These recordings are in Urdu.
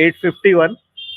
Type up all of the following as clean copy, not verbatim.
851।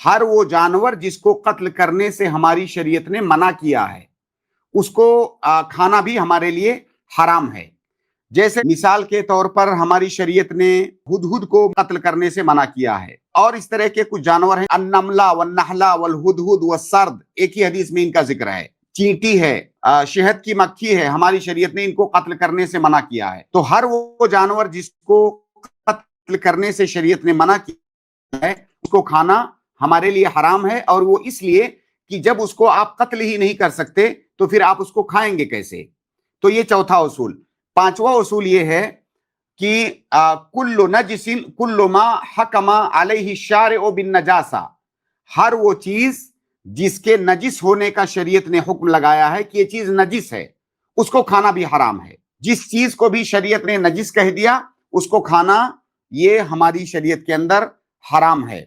ہر وہ جانور جس کو قتل کرنے سے ہماری شریعت نے منع کیا ہے اس کو کھانا بھی ہمارے لیے حرام ہے. جیسے مثال کے طور پر ہماری شریعت نے ہدہد کو قتل کرنے سے منع کیا ہے, اور اس طرح کے کچھ جانور ہیں, النملہ والنحلہ والہدہد والسرد, ایک ہی حدیث میں ان کا ذکر ہے. چینٹی ہے, شہد کی مکھی ہے, ہماری شریعت نے ان کو قتل کرنے سے منع کیا ہے. تو ہر وہ جانور جس کو قتل کرنے سے شریعت نے منع کیا ہے اس کو کھانا ہمارے لیے حرام ہے, اور وہ اس لیے کہ جب اس کو آپ قتل ہی نہیں کر سکتے تو پھر آپ اس کو کھائیں گے کیسے. تو یہ چوتھا اصول. پانچواں اصول یہ ہے کہ کل نجس کل ما حکم علیہ الشارع بالنجاسہ, ہر وہ چیز جس کے نجس ہونے کا شریعت نے حکم لگایا ہے کہ یہ چیز نجس ہے اس کو کھانا بھی حرام ہے. جس چیز کو بھی شریعت نے نجس کہہ دیا اس کو کھانا یہ ہماری شریعت کے اندر حرام ہے.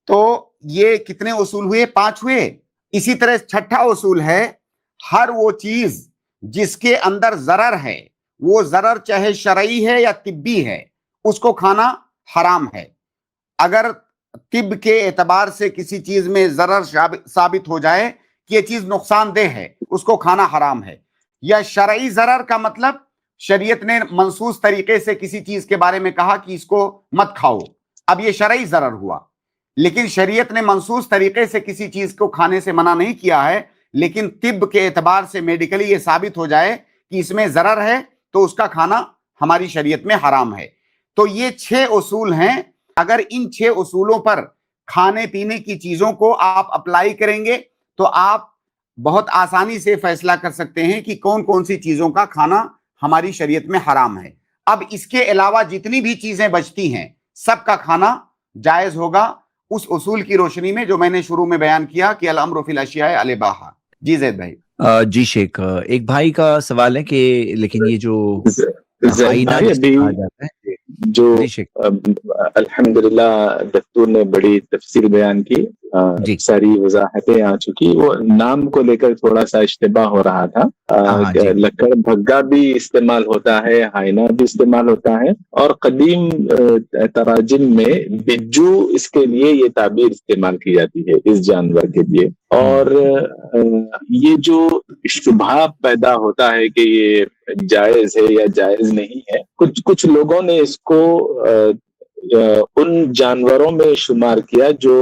تو یہ کتنے اصول ہوئے؟ 5 ہوئے. اسی طرح چھٹا اصول ہے ہر وہ چیز جس کے اندر ضرر ہے, وہ ضرر چاہے شرعی ہے یا طبی ہے, اس کو کھانا حرام ہے. اگر طب کے اعتبار سے کسی چیز میں ضرر ثابت ہو جائے کہ یہ چیز نقصان دہ ہے اس کو کھانا حرام ہے. یا شرعی ضرر کا مطلب شریعت نے منصوص طریقے سے کسی چیز کے بارے میں کہا کہ اس کو مت کھاؤ, اب یہ شرعی ضرر ہوا. لیکن شریعت نے منصوص طریقے سے کسی چیز کو کھانے سے منع نہیں کیا ہے, لیکن طب کے اعتبار سے میڈیکلی یہ ثابت ہو جائے کہ اس میں ضرر ہے تو اس کا کھانا ہماری شریعت میں حرام ہے. تو یہ 6 اصول ہیں. اگر ان 6 اصولوں پر کھانے پینے کی چیزوں کو آپ اپلائی کریں گے تو آپ بہت آسانی سے فیصلہ کر سکتے ہیں کہ کون کون سی چیزوں کا کھانا ہماری شریعت میں حرام ہے. اب اس کے علاوہ جتنی بھی چیزیں بچتی ہیں سب کا کھانا جائز ہوگا اس اصول کی روشنی میں جو میں نے شروع میں بیان کیا کہ الامر فی الاشیاء الاباحہ. جی زید بھائی. جی شیخ, ایک بھائی کا سوال ہے کہ لیکن یہ جو آئینہ بھائی جسے ابھی کہا جاتا ہے, جو جی شیخ, الحمدللہ دستور نے بڑی تفصیل بیان کی, جی ساری وضاحتیں آ چکی. وہ نام کو لے کر تھوڑا سا اشتباہ ہو رہا تھا. ہاں جی لکڑ بھگا بھی استعمال ہوتا ہے, آئینہ بھی استعمال ہوتا ہے, اور قدیم تراجم میں بجو اس کے لیے یہ تعبیر استعمال کی جاتی ہے اس جانور کے لیے. اور یہ جو شبہ پیدا ہوتا ہے کہ یہ جائز ہے یا جائز نہیں ہے, کچھ لوگوں نے اس کو ان جانوروں میں شمار کیا جو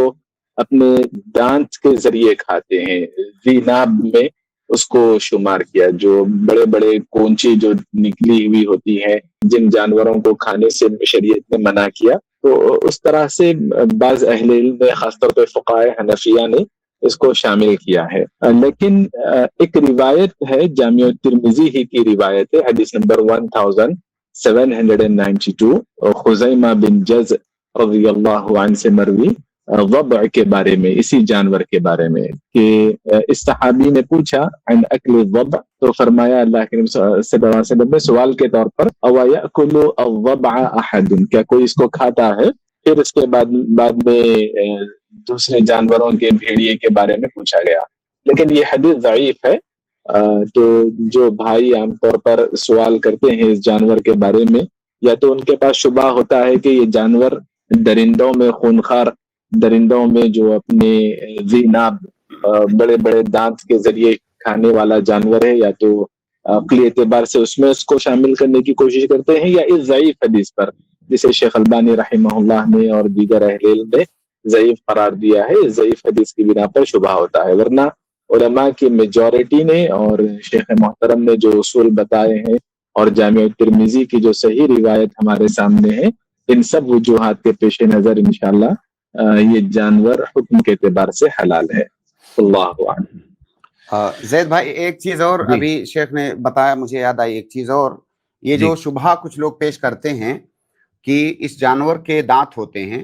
اپنے دانت کے ذریعے کھاتے ہیں. ذیناب میں اس کو شمار کیا, جو بڑے بڑے کونچی جو نکلی ہوئی ہوتی ہے جن جانوروں کو کھانے سے شریعت نے منع کیا. تو اس طرح سے بعض اہل علم نے, خاص طور پہ فقہائے حنفیہ نے اس کو شامل کیا ہے. لیکن ایک روایت ہے, جامع ترمذی ہی کی روایت ہے, حدیث نمبر 1792, خزیمہ بن جز رضی اللہ عنہ سے مروی, وضع کے بارے میں, اسی جانور کے بارے میں, کہ اس صحابی نے پوچھا عن اکل الضبع, تو فرمایا اللہ کے نبی صلی اللہ علیہ وسلم نے سوال کے طور پر, او یاکل الضبع احد, کیا کوئی اس کو کھاتا ہے؟ پھر اس کے بعد میں دوسرے جانوروں کے بھیڑیے کے بارے میں پوچھا گیا. لیکن یہ حدیث ضعیف ہے. تو جو بھائی عام طور پر سوال کرتے ہیں اس جانور کے بارے میں, یا تو ان کے پاس شبہ ہوتا ہے کہ یہ جانور درندوں میں, خونخوار درندوں میں جو اپنے ذیناب بڑے بڑے دانت کے ذریعے کھانے والا جانور ہے, یا تو عقلی اعتبار سے اس میں اس کو شامل کرنے کی کوشش کرتے ہیں, یا اس ضعیف حدیث پر جسے شیخ البانی رحمہ اللہ نے اور دیگر اہل علم نے ضعیف قرار دیا ہے, ضعیف حدیث کی بنا پر شبہ ہوتا ہے. ورنہ علماء کی میجورٹی نے اور شیخ محترم نے جو اصول بتائے ہیں اور جامع ترمذی کی جو صحیح روایت ہمارے سامنے ہے, ان سب وجوہات کے پیش نظر انشاءاللہ یہ جانور حکم کے اعتبار سے حلال ہے. اللہ اعلم. زید بھائی ایک چیز اور جی. ابھی شیخ نے بتایا, مجھے یاد آئی ایک چیز اور. یہ جی. جو شبہ کچھ لوگ پیش کرتے ہیں کہ اس جانور کے دانت ہوتے ہیں,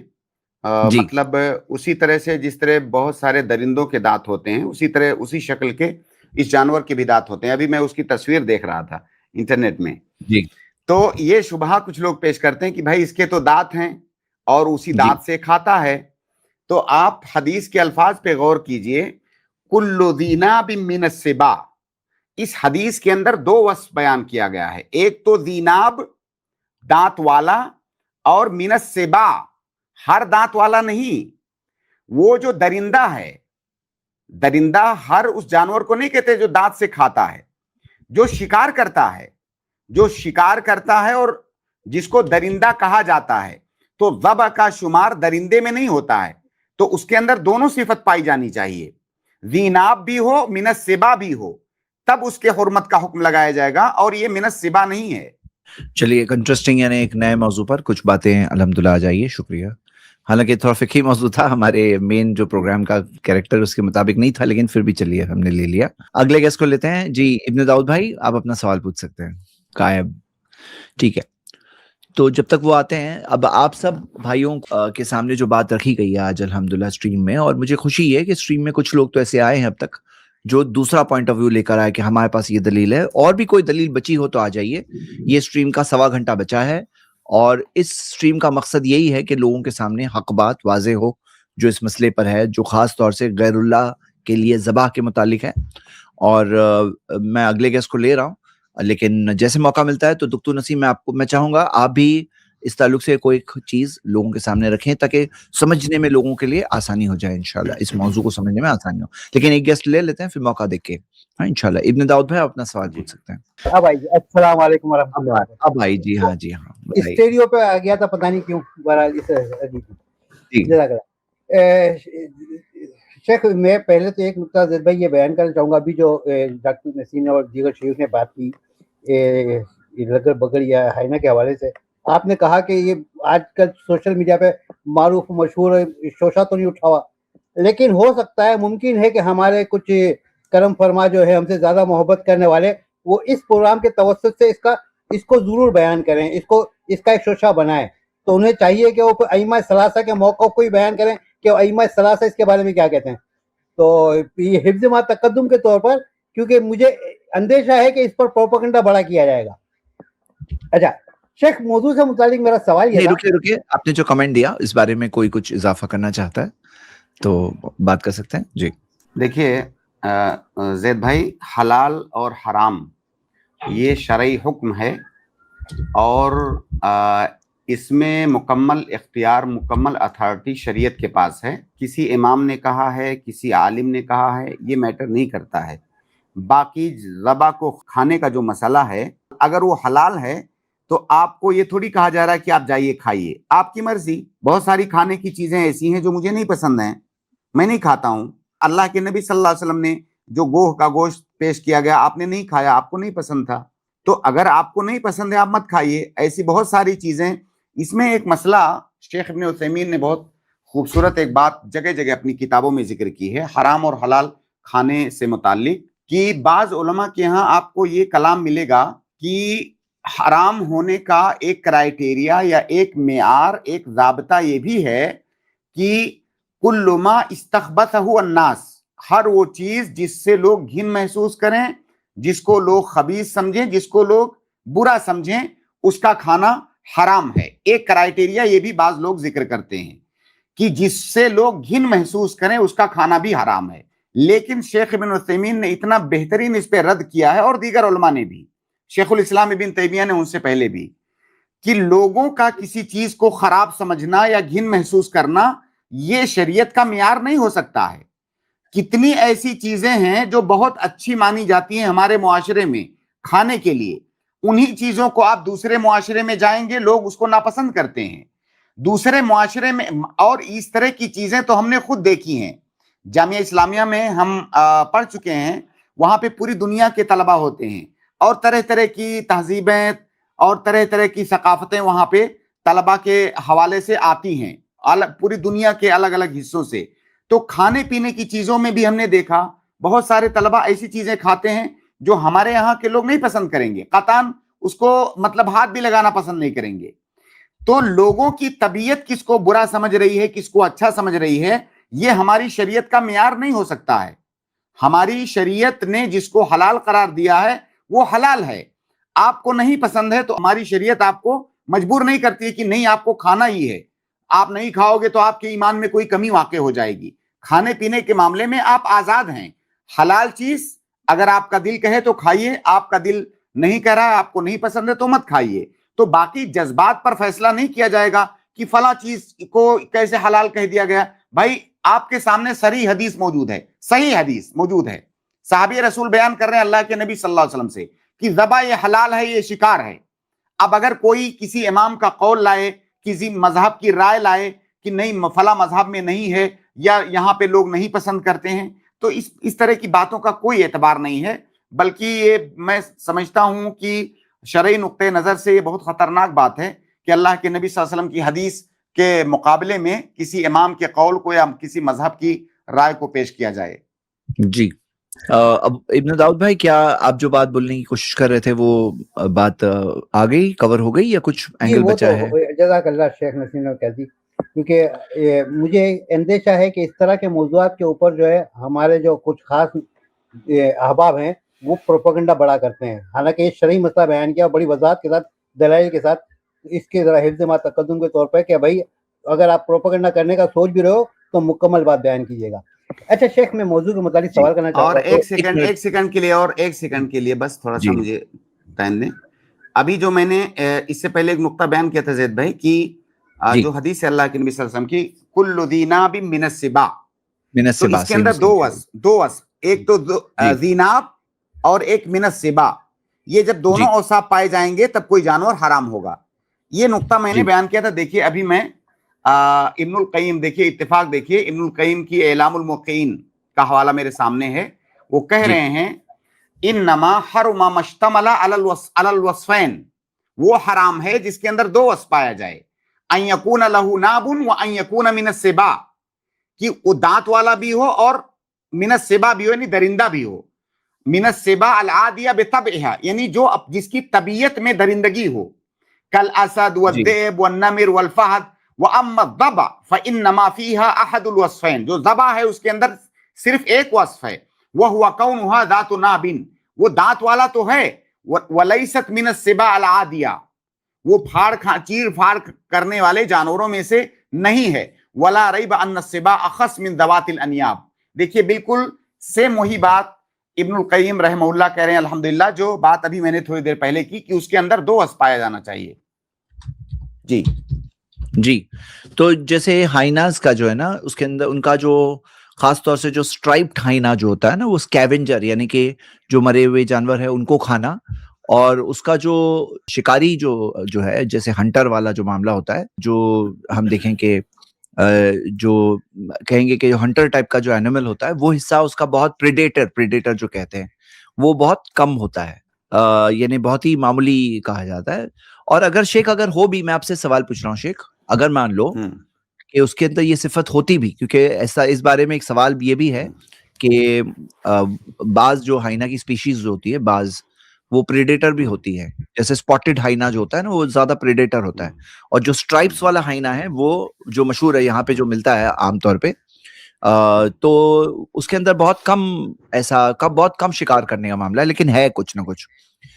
جی. مطلب اسی طرح سے جس طرح بہت سارے درندوں کے دانت ہوتے ہیں اسی طرح اسی شکل کے اس جانور کے بھی دانت ہوتے ہیں. ابھی میں اس کی تصویر دیکھ رہا تھا انٹرنیٹ میں. جی. تو یہ شبہ کچھ لوگ پیش کرتے ہیں کہ بھائی اس کے تو دانت ہیں اور اسی دانت سے کھاتا ہے. تو آپ حدیث کے الفاظ پہ غور کیجئے, کل ذی ناب من السباع, اس حدیث کے اندر 2 وصف بیان کیا گیا ہے. ایک تو ذی ناب دانت والا, اور من السباع ہر دانت والا نہیں. وہ جو درندہ ہے، درندہ ہر اس جانور کو نہیں کہتے جو دانت سے کھاتا ہے، جو شکار کرتا ہے، جو شکار کرتا ہے اور جس کو درندہ کہا جاتا ہے، تو ذبح کا شمار درندے میں نہیں ہوتا ہے، تو اس کے اندر دونوں صفت پائی جانی چاہیے، ذی ناب بھی ہو من السبا بھی ہو، تب اس کے حرمت کا حکم لگایا جائے گا، اور یہ من السبا نہیں ہے۔ چلیے ایک انٹرسٹنگ یعنی ایک نئے موضوع پر کچھ باتیں الحمدللہ آ جائیے، شکریہ۔ حالانکہ تھوڑا فقہی موضوع تھا، ہمارے مین جو پروگرام کا کیریکٹر اس کے مطابق نہیں تھا، لیکن پھر بھی چلیے ہم نے لے لیا۔ اگلے گیسٹ کو لیتے ہیں جی، ابن داؤد بھائی آپ اپنا سوال پوچھ سکتے ہیں۔ قائب، ٹھیک ہے، تو جب تک وہ آتے ہیں، اب آپ سب بھائیوں کے سامنے جو بات رکھی گئی ہے آج الحمدللہ اسٹریم میں، اور مجھے خوشی ہے کہ اسٹریم میں کچھ لوگ تو ایسے آئے ہیں اب تک جو دوسرا پوائنٹ آف ویو لے کر آئے کہ ہمارے پاس یہ دلیل ہے، اور بھی کوئی دلیل بچی ہو تو آ جائیے۔ یہ اسٹریم کا 1.25 گھنٹہ بچا ہے، اور اس اسٹریم کا مقصد یہی ہے کہ لوگوں کے سامنے حق بات واضح ہو جو اس مسئلے پر ہے، جو خاص طور سے غیر اللہ کے لیے ذبح کے متعلق ہے۔ اور میں اگلے گیسٹ کو لے رہا ہوں، لیکن جیسے موقع ملتا ہے تو دکتور نسیم میں چاہوں گا آپ بھی اس تعلق سے کوئی چیز لوگوں کے سامنے رکھیں تاکہ سمجھنے میں لوگوں کے لیے آسانی ہو جائے، انشاءاللہ اس موضوع کو سمجھنے میں آسانی ہو۔ لیکن ایک گیسٹ لے لیتے ہیں پھر موقع دیکھ کے، ہاں انشاءاللہ۔ ابن داؤد بھائی اپنا سوال پوچھ سکتے ہیں۔ اب آئی جی، السلام علیکم ورحمۃ اللہ۔ اب آئی جی، ہاں جی ہاں بتائیے۔ اسٹیریو پہ آ گیا تھا پتہ نہیں کیوں، بہرحال جی جزاک اللہ۔ شیخ میں پہلے تو ایک نقطہ زید بھائی یہ بیان کرنا چاہوں گا، ابھی جو ڈاکٹر نسیم نے اور دیگر شیوخ نے بات کی لگر بگر یا ہائنا کے حوالے سے، آپ نے کہا کہ یہ آج کل سوشل میڈیا پہ معروف مشہور شوشہ تو نہیں اٹھا ہوا، لیکن ہو سکتا ہے، ممکن ہے کہ ہمارے کچھ کرم فرما جو ہے ہم سے زیادہ محبت کرنے والے، وہ اس پروگرام کے توسط سے اس کو ضرور بیان کریں، اس کا ایک شوشہ بنائیں۔ تو انہیں چاہیے کہ وہ ائمہ ثلاثہ کے موقف کو ہی بیان کریں کہ ائمہ ثلاثہ اس کے بارے میں کیا کہتے ہیں۔ تو یہ حفظ ما تقدم کے طور پر، کیونکہ مجھے اندیشہ ہے کہ اس پر پروپیگنڈا بڑا کیا جائے گا۔ اچھا شیخ، موضوع سے متعلق میرا سوال یہ تھا، رکیے آپ نے جو کمنٹ دیا اس بارے میں کوئی کچھ اضافہ کرنا چاہتا ہے تو بات کر سکتے ہیں جی۔ دیکھیے زید بھائی، حلال اور حرام یہ شرعی حکم ہے، اور اس میں مکمل اختیار، مکمل اتھارٹی شریعت کے پاس ہے۔ کسی امام نے کہا ہے، کسی عالم نے کہا ہے، یہ میٹر نہیں کرتا ہے۔ باقی ذبح کو کھانے کا جو مسئلہ ہے، اگر وہ حلال ہے تو آپ کو یہ تھوڑی کہا جا رہا ہے کہ آپ جائیے کھائیے، آپ کی مرضی۔ بہت ساری کھانے کی چیزیں ایسی ہیں جو مجھے نہیں پسند ہیں، میں نہیں کھاتا ہوں۔ اللہ کے نبی صلی اللہ علیہ وسلم نے جو گوہ کا گوشت پیش کیا گیا، آپ نے نہیں کھایا، آپ کو نہیں پسند تھا، تو اگر آپ کو نہیں پسند ہے آپ مت کھائیے۔ ایسی بہت ساری چیزیں۔ اس میں ایک مسئلہ شیخ ابن عثیمین نے بہت خوبصورت ایک بات جگہ جگہ اپنی کتابوں میں ذکر کی ہے حرام اور حلال کھانے سے متعلق، کہ بعض علماء کے ہاں آپ کو یہ کلام ملے گا کہ حرام ہونے کا ایک کرائیٹیریا یا ایک معیار، ایک ضابطہ یہ بھی ہے کہ کل ما استخبثہ الناس، ہر وہ چیز جس سے لوگ گھن محسوس کریں، جس کو لوگ خبیث سمجھیں، جس کو لوگ برا سمجھیں، اس کا کھانا حرام ہے۔ ایک کرائیٹیریا یہ بھی بعض لوگ ذکر کرتے ہیں کہ جس سے لوگ گھن محسوس کریں اس کا کھانا بھی حرام ہے۔ لیکن شیخ ابن عثیمین نے اتنا بہترین اس پہ رد کیا ہے، اور دیگر علماء نے بھی، شیخ الاسلام ابن تیمیہ نے ان سے پہلے بھی، کہ لوگوں کا کسی چیز کو خراب سمجھنا یا گھن محسوس کرنا یہ شریعت کا معیار نہیں ہو سکتا ہے۔ کتنی ایسی چیزیں ہیں جو بہت اچھی مانی جاتی ہیں ہمارے معاشرے میں کھانے کے لیے، انہی چیزوں کو آپ دوسرے معاشرے میں جائیں گے لوگ اس کو ناپسند کرتے ہیں دوسرے معاشرے میں۔ اور اس طرح کی چیزیں تو ہم نے خود دیکھی ہیں، جامعہ اسلامیہ میں ہم پڑھ چکے ہیں، وہاں پہ پوری دنیا کے طلبہ ہوتے ہیں، اور طرح طرح کی تہذیبیں اور طرح طرح کی ثقافتیں وہاں پہ طلبہ کے حوالے سے آتی ہیں، پوری دنیا کے الگ الگ حصوں سے۔ تو کھانے پینے کی چیزوں میں بھی ہم نے دیکھا بہت سارے طلبہ ایسی چیزیں کھاتے ہیں جو ہمارے یہاں کے لوگ نہیں پسند کریں گے، قطعاً اس کو مطلب ہاتھ بھی لگانا پسند نہیں کریں گے۔ تو لوگوں کی طبیعت کس کو برا سمجھ رہی ہے، کس کو اچھا سمجھ رہی ہے، یہ ہماری شریعت کا معیار نہیں ہو سکتا ہے۔ ہماری شریعت نے جس کو حلال قرار دیا ہے وہ حلال ہے۔ آپ کو نہیں پسند ہے تو ہماری شریعت آپ کو مجبور نہیں کرتی کہ نہیں آپ کو کھانا ہی ہے، آپ نہیں کھاؤ گے تو آپ کے ایمان میں کوئی کمی واقع ہو جائے گی۔ کھانے پینے کے معاملے میں آپ آزاد ہیں۔ حلال چیز اگر آپ کا دل کہے تو کھائیے، آپ کا دل نہیں کہہ رہا ہے، آپ کو نہیں پسند ہے تو مت کھائیے۔ تو باقی جذبات پر فیصلہ نہیں کیا جائے گا کہ فلاں چیز کو کیسے حلال کہہ دیا گیا۔ بھائی آپ کے سامنے صحیح حدیث موجود ہے, صحیح حدیث موجود ہے. صحابی رسول بیان کر رہے ہیں اللہ کے نبی صلی اللہ علیہ وسلم سے کہ ذبح یہ حلال ہے, یہ شکار ہے. اب اگر کوئی کسی امام کا قول لائے, کسی مذہب کی رائے لائے کہ نہیں فلاں مذہب میں نہیں ہے یا یہاں پہ لوگ نہیں پسند کرتے ہیں, تو اس طرح کی باتوں کا کوئی اعتبار نہیں ہے. بلکہ یہ میں سمجھتا ہوں کہ شرعی نقطۂ نظر سے یہ بہت خطرناک بات ہے کہ اللہ کے نبی صلی اللہ علیہ وسلم کی حدیث کے مقابلے میں کسی امام کے قول کو یا کسی مذہب کی رائے کو پیش کیا جائے. جی اب ابن داؤد بھائی, کیا آپ جو بات بولنے کی کوشش کر رہے تھے وہ بات آ گئی, کور ہو گئی, یا کچھ اینگل بچا ہے؟ جزاک اللہ شیخ نسیم نے کہہ دی, کیونکہ مجھے اندیشہ ہے کہ اس طرح کے موضوعات کے اوپر جو ہے ہمارے جو کچھ خاص احباب ہیں وہ پروپیگنڈا بڑا کرتے ہیں. حالانکہ یہ شرعی مسئلہ بیان کیا بڑی وضاحت کے ساتھ, دلائل کے ساتھ, اس کے ذرا حفظ ما تقدم کے طور پہ کہ بھائی اگر آپ پروپیگنڈا کرنے کا سوچ بھی رہے ہو تو مکمل بات بیان کیجیے گا. اچھا شیخ, میں موضوع کے متعلق سوال کرنا چاہتا ہوں. اور ایک سیکنڈ کے لیے بس تھوڑا سا مجھے ٹائم دیں. ابھی جو میں نے اس سے پہلے ایک نقطہ بیان کیا تھا زید بھائی کی جو حدیث ہے اللہ کے نبی صلی اللہ علیہ وسلم کی کل ذی ناب من السباع, تو اس کے اندر دو وصف, ایک تو ذی ناب اور ایک من السباع. یہ جب دونوں اوصاف پائے جائیں گے تب کوئی جانور حرام ہوگا. یہ نقطہ میں نے بیان کیا تھا. دیکھیے ابھی میں ابن القیم, دیکھیے اتفاق, دیکھیے ابن القیم کی اعلام الموقعین کا حوالہ میرے سامنے ہے. وہ کہہ رہے ہیں انما حرم ما اشتمل علی الوصفین, وہ حرام ہے جس کے اندر دو وصف پایا جائے, ان یکون لہ ناب و ان یکون من السباع, کہ وہ دانت والا بھی ہو اور من السباع بھی ہو, یعنی درندہ بھی ہو. من السباع العادیہ بطبعها, یعنی جو جس کی طبیعت میں درندگی ہو, کالاسد والذئب والنمر والفہد. وَأَمَّا الضَّبَعُ فَإِنَّمَا فِيهَا أَحَدُ الْوَصْفَيْنِ, جو ذبح ہے اس کے اندر صرف ایک وصف ہے, وَهُوَ كَوْنُهَا ذَاتُ نَابٍ, وہ دانت والا تو ہے, وَلَيْسَتْ مِنَ السِّبَاعِ الْعَادِيَةِ, وہ چیر پھاڑ کرنے والے جانوروں میں سے نہیں ہے. وَلَا رَيْبَ أَنَّ السِّبَاعَ أَخَصُّ مِنْ ذَوَاتِ الْأَنْيَابِ. دیکھیے بالکل سیم وہی بات ابن القیم رحمہ اللہ کہہ رہے ہیں الحمدللہ, جو بات ابھی میں نے تھوڑی دیر پہلے کی کہ اس کے اندر دو وصف پایا جانا چاہیے. جی تو جیسے ہائناز کا جو ہے نا, اس کے اندر ان کا جو خاص طور سے جو سٹرائپڈ ہائنا جو ہوتا ہے نا, وہ سکیونجر یعنی کہ جو مرے ہوئے جانور ہے ان کو کھانا, اور اس کا جو شکاری جو ہے, جیسے ہنٹر والا جو معاملہ ہوتا ہے, جو ہم دیکھیں کہ جو کہیں گے کہ جو ہنٹر ٹائپ کا جو اینیمل ہوتا ہے وہ حصہ اس کا بہت پریڈیٹر جو کہتے ہیں وہ بہت کم ہوتا ہے, یعنی بہت ہی معمولی کہا جاتا ہے. اور اگر شیخ اگر ہو بھی, میں آپ سے سوال پوچھ رہا ہوں شیخ, اگر مان لو کہ اس کے اندر یہ صفت ہوتی بھی, کیونکہ ایسا اس بارے میں ایک سوال یہ بھی ہے کہ بعض جو ہائنا کی سپیشیز ہوتی ہے, بعض وہ پریڈیٹر بھی ہوتی ہے, جیسے سپاٹڈ ہائنا جو ہوتا ہے نا وہ زیادہ پریڈیٹر ہوتا ہے, اور جو سٹرائپس والا ہائنا ہے وہ جو مشہور ہے یہاں پہ جو ملتا ہے عام طور پہ, تو اس کے اندر بہت کم شکار کرنے کا معاملہ ہے, لیکن ہے کچھ نہ کچھ.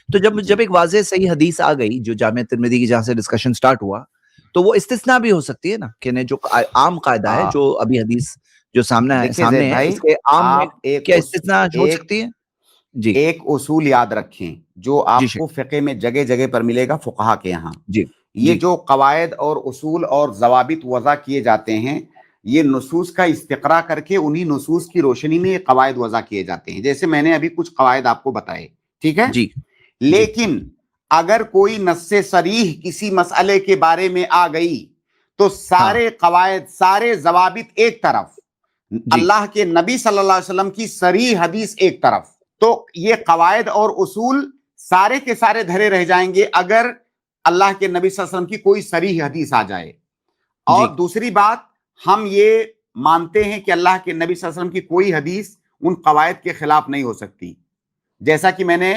تو جب ایک واضح صحیح حدیث آ گئی جو جامعہ ترمذی کی جہاں سے ڈسکشن سٹارٹ ہوا, تو وہ استثناء بھی ہو سکتی ہے نا, کہ جو عام قاعدہ ہے جو ابھی حدیث جو سامنے ہے اس کے عام میں کیا استثناء ہو سکتی ہے؟ جی ایک اصول یاد رکھیں جو آپ کو فقہ میں جگہ جگہ پر ملے گا فقہا کے یہاں. یہ جو قواعد اور اصول اور ضوابط وضع کیے جاتے ہیں, یہ نصوص کا استقراء کر کے انہی نصوص کی روشنی میں یہ قواعد وضع کیے جاتے ہیں, جیسے میں نے ابھی کچھ قواعد آپ کو بتائے, ٹھیک ہے جی. لیکن اگر کوئی نص صریح کسی مسئلے کے بارے میں آ گئی تو سارے قواعد, سارے ضوابط ایک طرف, اللہ کے نبی صلی اللہ علیہ وسلم کی صریح حدیث ایک طرف, تو یہ قواعد اور اصول سارے کے سارے دھرے رہ جائیں گے اگر اللہ کے نبی صلی اللہ علیہ وسلم کی کوئی صریح حدیث آ جائے. اور دوسری بات, ہم یہ مانتے ہیں کہ اللہ کے نبی صلی اللہ علیہ وسلم کی کوئی حدیث ان قواعد کے خلاف نہیں ہو سکتی, جیسا کہ میں نے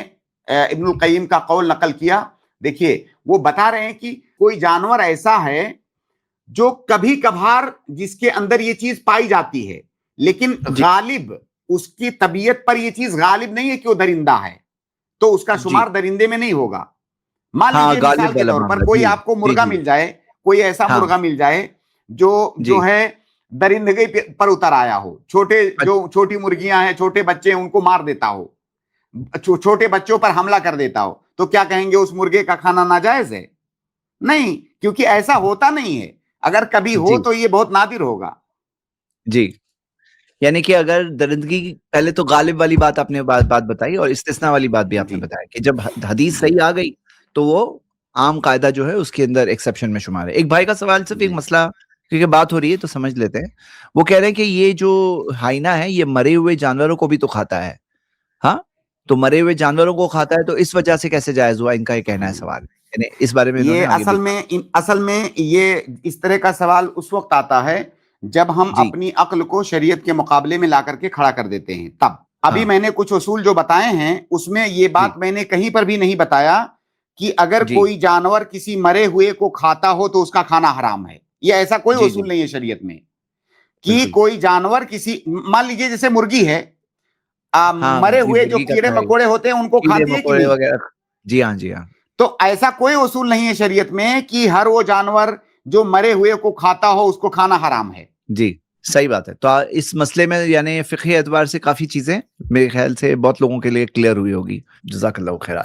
ابن القیم کا قول نقل کیا. دیکھیے وہ بتا رہے ہیں کہ کوئی جانور ایسا ہے جو کبھی کبھار جس کے اندر یہ چیز پائی جاتی ہے, لیکن غالب اس کی طبیعت پر یہ چیز غالب نہیں ہے کہ وہ درندہ ہے, تو اس کا شمار درندے میں نہیں ہوگا. مان لیجیے مثال کے طور پر کوئی آپ کو مرغا مل جائے, کوئی ایسا مرغا مل جائے جو ہے درندگی پر اتر آیا ہو, چھوٹی مرغیاں ہیں, چھوٹے بچے ہیں, ان کو مار دیتا ہو, چھوٹے بچوں پر حملہ کر دیتا ہو, تو کیا کہیں گے اس مرغے کا کھانا ناجائز ہے؟ نہیں, کیونکہ ایسا ہوتا نہیں ہے. اگر کبھی ہو تو یہ بہت نادر ہوگا. جی یعنی کہ اگر درندگی پہلے تو غالب والی بات آپ نے بات بتائی اور استثناء والی بات بھی آپ نے جی بتایا کہ جب حدیث صحیح آ گئی تو وہ عام قاعدہ جو ہے اس کے اندر ایکسیپشن میں شمار ہے. ایک بھائی کا سوال صرف ایک جی مسئلہ کیونکہ بات ہو رہی ہے تو سمجھ لیتے ہیں. وہ کہہ رہے ہیں کہ یہ جو ہائنا ہے یہ مرے ہوئے جانوروں کو بھی تو کھاتا ہے. ہاں تو مرے ہوئے جانوروں کو کھاتا ہے تو اس وجہ سے کیسے جائز ہوا؟ ان کا یہ کہنا ہے سوال. یعنی اس بارے میں انہوں نے یہ آگے بھی اصل میں یہ اس طرح کا سوال اس وقت آتا ہے جب ہم جی اپنی عقل کو شریعت کے مقابلے میں لا کر کے کھڑا کر دیتے ہیں تب. ابھی ہاں میں نے کچھ اصول جو بتائے ہیں اس میں یہ جی بات میں نے کہیں پر بھی نہیں بتایا کہ اگر جی کوئی جانور کسی مرے ہوئے کو کھاتا ہو تو اس کا کھانا حرام ہے. یہ ایسا کوئی جی جی اصول نہیں ہے شریعت میں کہ بالکل. کوئی جانور کسی مان لیجئے جیسے مرغی ہے ہاں مرے جی ہوئے جو مرغی کا کیڑے تو ہے ہی. مکوڑے ہوتے ہیں ان کو کیڑے کھاتی ہے کہ مکوڑے نہیں. وغیرہ. جی ہاں جی ہاں تو ایسا کوئی اصول نہیں ہے شریعت میں کہ ہر وہ جانور جو مرے ہوئے کو کھاتا ہو اس کو کھانا حرام ہے. جی صحیح بات ہے. تو اس مسئلے میں یعنی فقہی اعتبار سے کافی چیزیں میرے خیال سے بہت لوگوں کے لیے کلیئر ہوئی ہوگی. جزاک اللہ خیر.